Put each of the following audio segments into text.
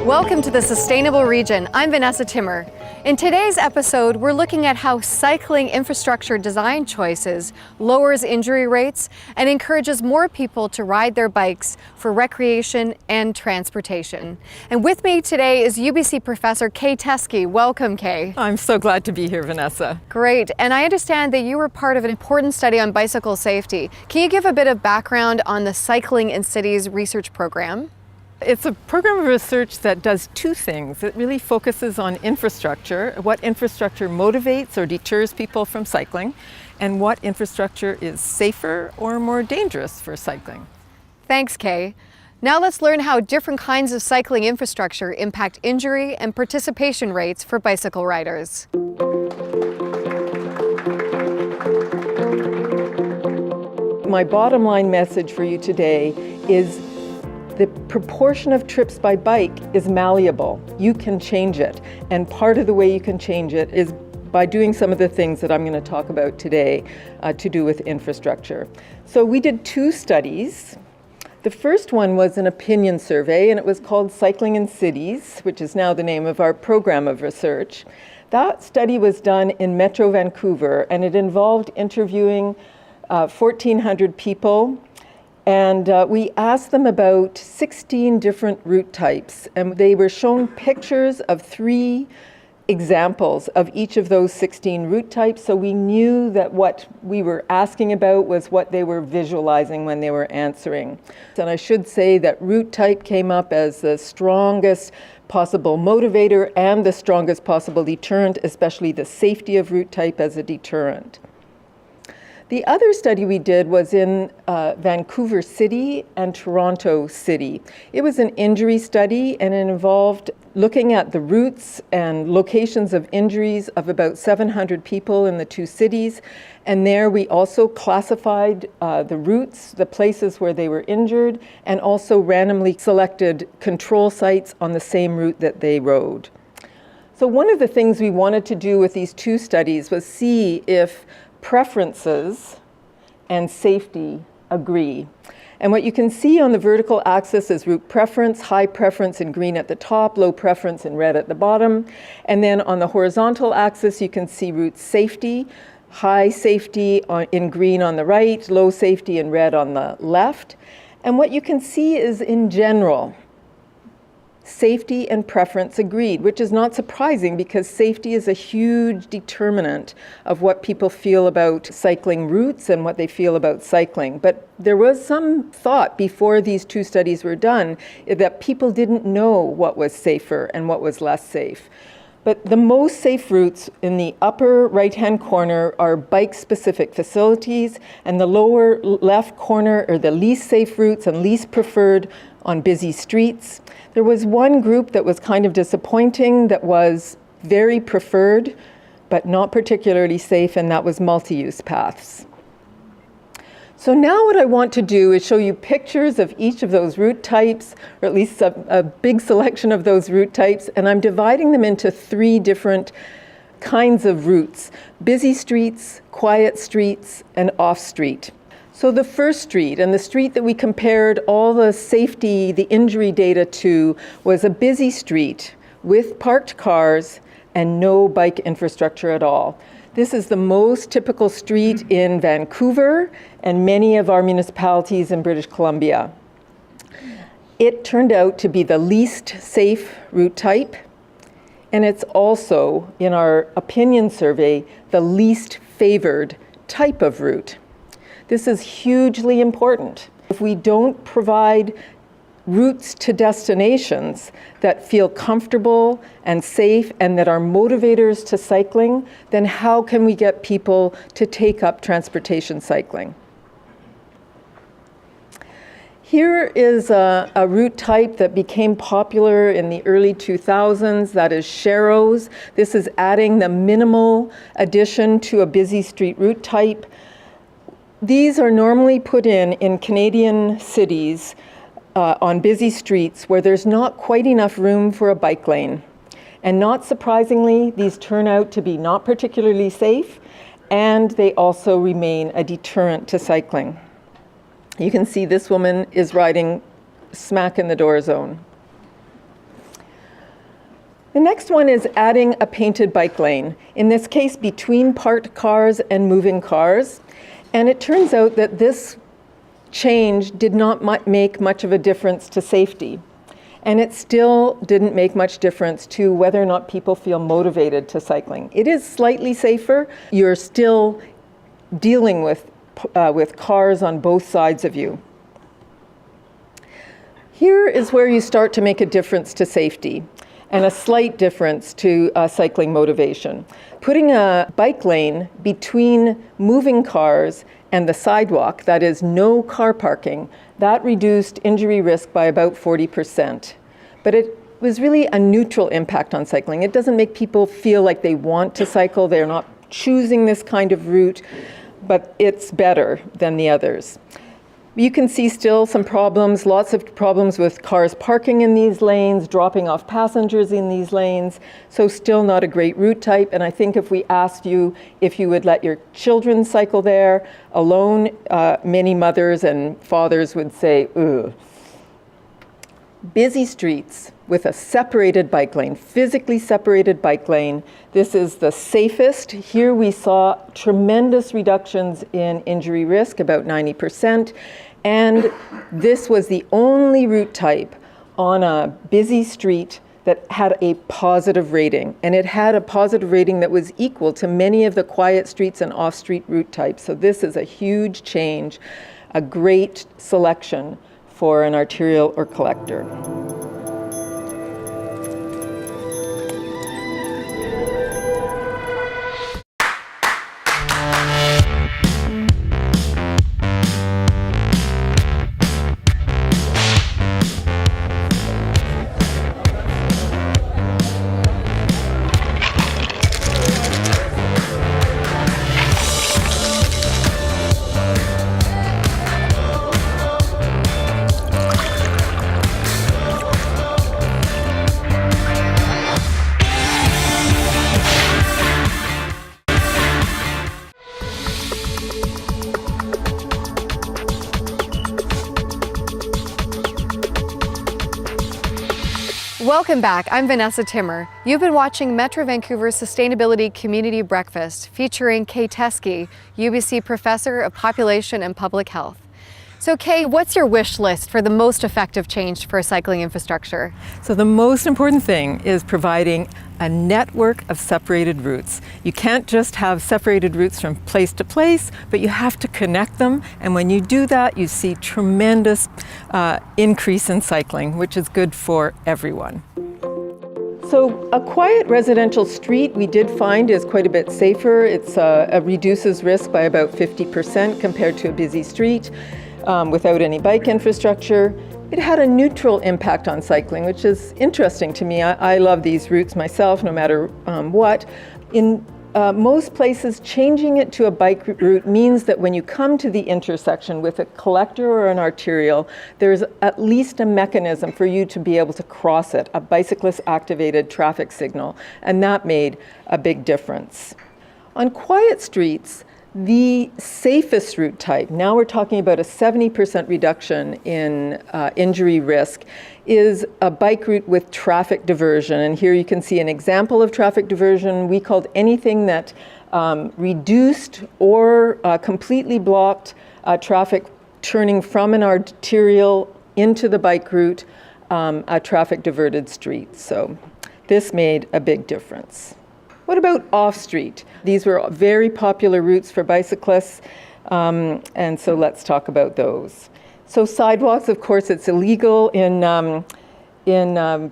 Welcome to the Sustainable Region. I'm Vanessa Timmer. In today's episode, we're looking at how cycling infrastructure design choices lowers injury rates and encourages more people to ride their bikes for recreation and transportation. And with me today is UBC professor Kay Teschke. Welcome, Kay. I'm so glad to be here, Vanessa. Great. And I understand that you were part of an important study on bicycle safety. Can you give a bit of background on the Cycling in Cities research program? It's a program of research that does two things. It really focuses on infrastructure, what infrastructure motivates or deters people from cycling, and what infrastructure is safer or more dangerous for cycling. Thanks, Kay. Now let's learn how different kinds of cycling infrastructure impact injury and participation rates for bicycle riders. My bottom line message for you today is the proportion of trips by bike is malleable. You can change it. And part of the way you can change it is by doing some of the things that I'm going to talk about today to do with infrastructure. So we did two studies. The first one was an opinion survey, and it was called Cycling in Cities, which is now the name of our program of research. That study was done in Metro Vancouver, and it involved interviewing 1,400 people. And we asked them about 16 different route types, and they were shown pictures of 3 examples of each of those 16 route types, so we knew that what we were asking about was what they were visualizing when they were answering. And I should say that route type came up as the strongest possible motivator and the strongest possible deterrent, especially the safety of route type as a deterrent. The other study we did was in Vancouver City and Toronto City. It was an injury study, and it involved looking at the routes and locations of injuries of about 700 people in the 2 cities. And there we also classified the routes, the places where they were injured, and also randomly selected control sites on the same route that they rode. So one of the things we wanted to do with these 2 studies was see if preferences and safety agree. And what you can see on the vertical axis is route preference, high preference in green at the top, low preference in red at the bottom. And then on the horizontal axis, you can see route safety, high safety in green on the right, low safety in red on the left. And what you can see is, in general, safety and preference agreed, which is not surprising because safety is a huge determinant of what people feel about cycling routes and what they feel about cycling. But there was some thought before these 2 studies were done that people didn't know what was safer and what was less safe. But the most safe routes in the upper right-hand corner are bike-specific facilities, and the lower left corner are the least safe routes and least preferred on busy streets. There was one group that was kind of disappointing that was very preferred, but not particularly safe, and that was multi-use paths. So now what I want to do is show you pictures of each of those route types, or at least a big selection of those route types, and I'm dividing them into 3 different kinds of routes: busy streets, quiet streets, and off-street. So the first street, and the street that we compared all the safety, the injury data to, was a busy street with parked cars and no bike infrastructure at all. This is the most typical street in Vancouver and many of our municipalities in British Columbia. It turned out to be the least safe route type, and it's also, in our opinion survey, the least favored type of route. This is hugely important. If we don't provide routes to destinations that feel comfortable and safe and that are motivators to cycling, then how can we get people to take up transportation cycling? Here is a route type that became popular in the early 2000s, that is Sharrows. This is adding the minimal addition to a busy street route type. These are normally put in Canadian cities on busy streets where there's not quite enough room for a bike lane. And not surprisingly, these turn out to be not particularly safe, and they also remain a deterrent to cycling. You can see this woman is riding smack in the door zone. The next one is adding a painted bike lane, in this case between parked cars and moving cars. And it turns out that this change did not make much of a difference to safety. And it still didn't make much difference to whether or not people feel motivated to cycling. It is slightly safer. You're still dealing with cars on both sides of you. Here is where you start to make a difference to safety and a slight difference to cycling motivation. Putting a bike lane between moving cars and the sidewalk, that is no car parking, that reduced injury risk by about 40%. But it was really a neutral impact on cycling. It doesn't make people feel like they want to cycle, they're not choosing this kind of route, but it's better than the others. You can see still some problems, lots of problems with cars parking in these lanes, dropping off passengers in these lanes, so still not a great route type. And I think if we asked you if you would let your children cycle there alone, many mothers and fathers would say, ugh. Busy streets with a separated bike lane, physically separated bike lane. This is the safest. Here we saw tremendous reductions in injury risk, about 90%. And this was the only route type on a busy street that had a positive rating. And it had a positive rating that was equal to many of the quiet streets and off-street route types. So this is a huge change, a great selection for an arterial or collector. Welcome back. I'm Vanessa Timmer. You've been watching Metro Vancouver's Sustainability Community Breakfast featuring Kay Teschke, UBC Professor of Population and Public Health. So Kay, what's your wish list for the most effective change for cycling infrastructure? So the most important thing is providing a network of separated routes. You can't just have separated routes from place to place, but you have to connect them. And when you do that, you see tremendous increase in cycling, which is good for everyone. So a quiet residential street we did find is quite a bit safer. It reduces risk by about 50% compared to a busy street without any bike infrastructure. It had a neutral impact on cycling, which is interesting to me. I love these routes myself, no matter what. In most places, changing it to a bike route means that when you come to the intersection with a collector or an arterial, there's at least a mechanism for you to be able to cross it, a bicyclist-activated traffic signal, and that made a big difference. On quiet streets, the safest route type, now we're talking about a 70% reduction in injury risk, is a bike route with traffic diversion. And here you can see an example of traffic diversion. We called anything that reduced or completely blocked traffic turning from an arterial into the bike route, a traffic diverted street. So this made a big difference. What about off-street? These were very popular routes for bicyclists, and so let's talk about those. So sidewalks, of course, it's illegal in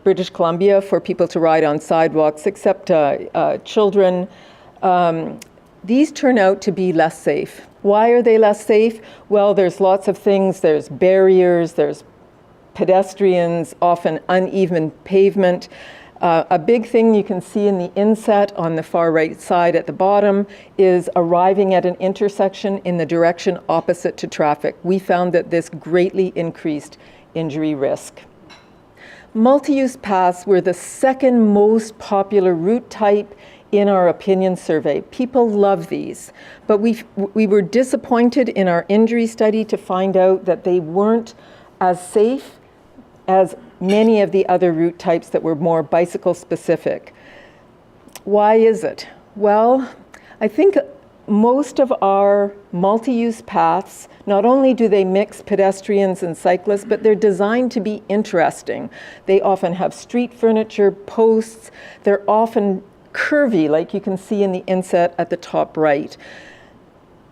British Columbia for people to ride on sidewalks, except children. These turn out to be less safe. Why are they less safe? Well, there's lots of things. There's barriers, there's pedestrians, often uneven pavement. A big thing you can see in the inset on the far right side at the bottom is arriving at an intersection in the direction opposite to traffic. We found that this greatly increased injury risk. Multi-use paths were the second most popular route type in our opinion survey. People love these, but we were disappointed in our injury study to find out that they weren't as safe as many of the other route types that were more bicycle specific. Why is it? Well, I think most of our multi-use paths, not only do they mix pedestrians and cyclists, but they're designed to be interesting. They often have street furniture, posts. They're often curvy, like you can see in the inset at the top right.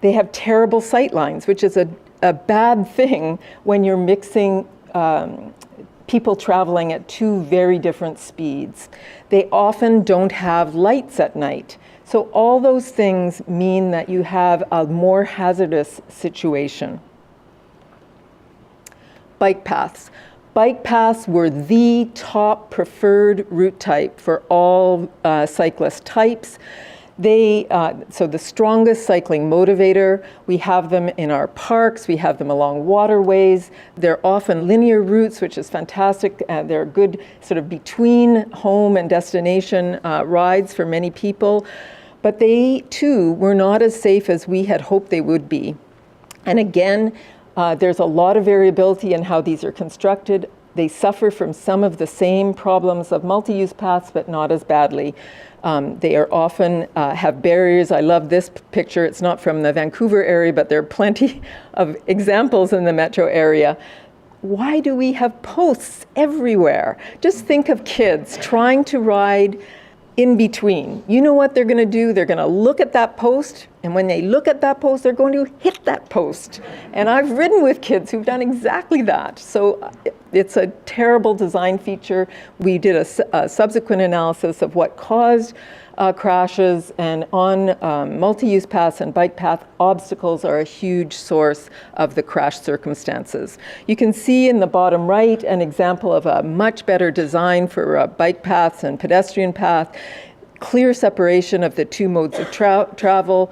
They have terrible sight lines, which is a bad thing when you're mixing people traveling at two very different speeds. They often don't have lights at night. So all those things mean that you have a more hazardous situation. Bike paths. Bike paths were the top preferred route type for all cyclist types. So the strongest cycling motivator, we have them in our parks, we have them along waterways. They're often linear routes, which is fantastic. They're good sort of between home and destination rides for many people. But they too were not as safe as we had hoped they would be. And again, there's a lot of variability in how these are constructed. They suffer from some of the same problems of multi-use paths, but not as badly. They are often have barriers. I love this picture. It's not from the Vancouver area, but there are plenty of examples in the metro area. Why do we have posts everywhere? Just think of kids trying to ride in between. You know what they're going to do? They're going to look at that post, and when they look at that post, they're going to hit that post. And I've ridden with kids who've done exactly that. So it's a terrible design feature. We did a subsequent analysis of what caused crashes, and on multi-use paths and bike path, obstacles are a huge source of the crash circumstances. You can see in the bottom right an example of a much better design for bike paths and pedestrian path, clear separation of the two modes of travel,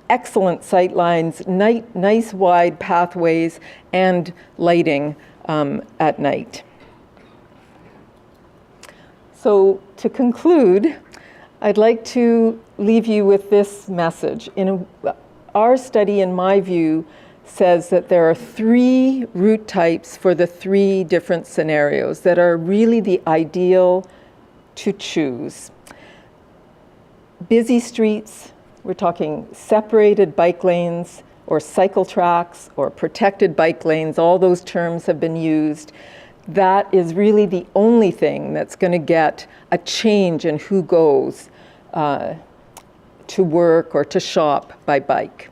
excellent sight lines, nice wide pathways, and lighting at night. So to conclude, I'd like to leave you with this message. Our study, in my view, says that there are 3 route types for the 3 different scenarios that are really the ideal to choose. Busy streets, we're talking separated bike lanes or cycle tracks or protected bike lanes, all those terms have been used. That is really the only thing that's going to get a change in who goes to work or to shop by bike.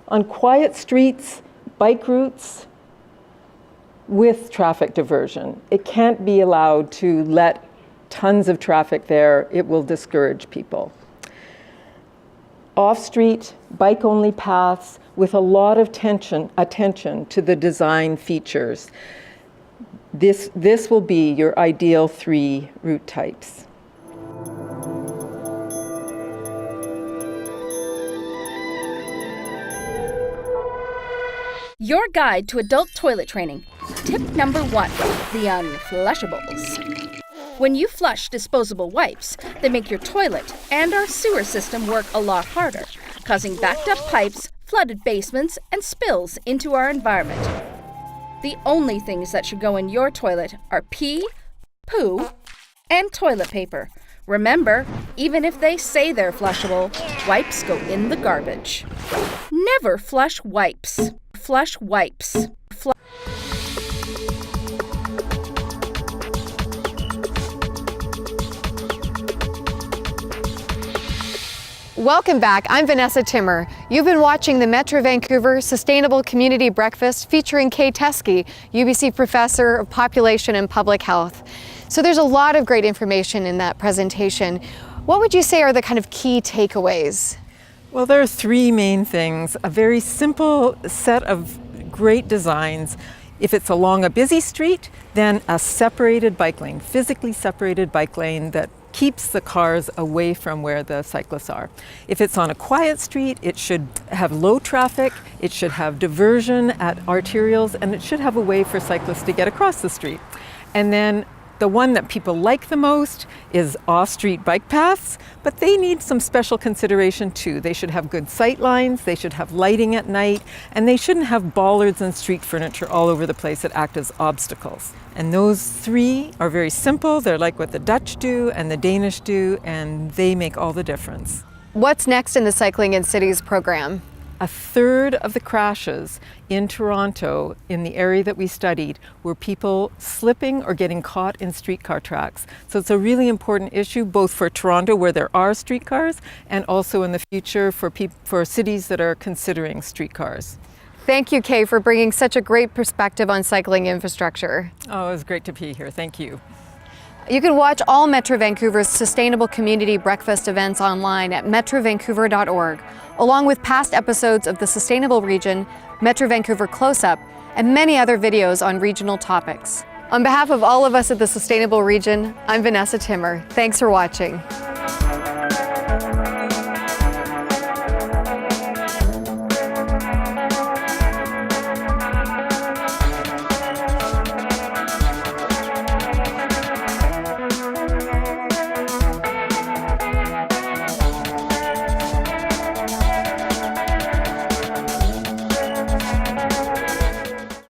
On quiet streets, bike routes with traffic diversion. It can't be allowed to let tons of traffic there. It will discourage people. Off-street, bike-only paths with a lot of attention to the design features. This will be your ideal 3 route types. Your guide to adult toilet training. Tip number 1, the unflushables. When you flush disposable wipes, they make your toilet and our sewer system work a lot harder, causing backed up pipes, flooded basements, and spills into our environment. The only things that should go in your toilet are pee, poo, and toilet paper. Remember, even if they say they're flushable, wipes go in the garbage. Never flush wipes. Flush wipes. Welcome back. I'm Vanessa Timmer. You've been watching the Metro Vancouver Sustainable Community Breakfast featuring Kay Teschke, UBC Professor of Population and Public Health. So there's a lot of great information in that presentation. What would you say are the kind of key takeaways? Well, there are 3 main things. A very simple set of great designs. If it's along a busy street, then a separated bike lane, physically separated bike lane that keeps the cars away from where the cyclists are. If it's on a quiet street, it should have low traffic, it should have diversion at arterials, and it should have a way for cyclists to get across the street. And then The one that people like the most is off-street bike paths, but they need some special consideration too. They should have good sight lines, they should have lighting at night, and they shouldn't have bollards and street furniture all over the place that act as obstacles. And those three are very simple. They're like what the Dutch do and the Danish do, and they make all the difference. What's next in the Cycling in Cities program? A third of the crashes in Toronto, in the area that we studied, were people slipping or getting caught in streetcar tracks. So it's a really important issue, both for Toronto, where there are streetcars, and also in the future for cities that are considering streetcars. Thank you, Kay, for bringing such a great perspective on cycling infrastructure. Oh, it was great to be here. Thank you. You can watch all Metro Vancouver's sustainable community breakfast events online at metrovancouver.org, along with past episodes of the Sustainable Region, Metro Vancouver Close-Up, and many other videos on regional topics. On behalf of all of us at the Sustainable Region, I'm Vanessa Timmer. Thanks for watching.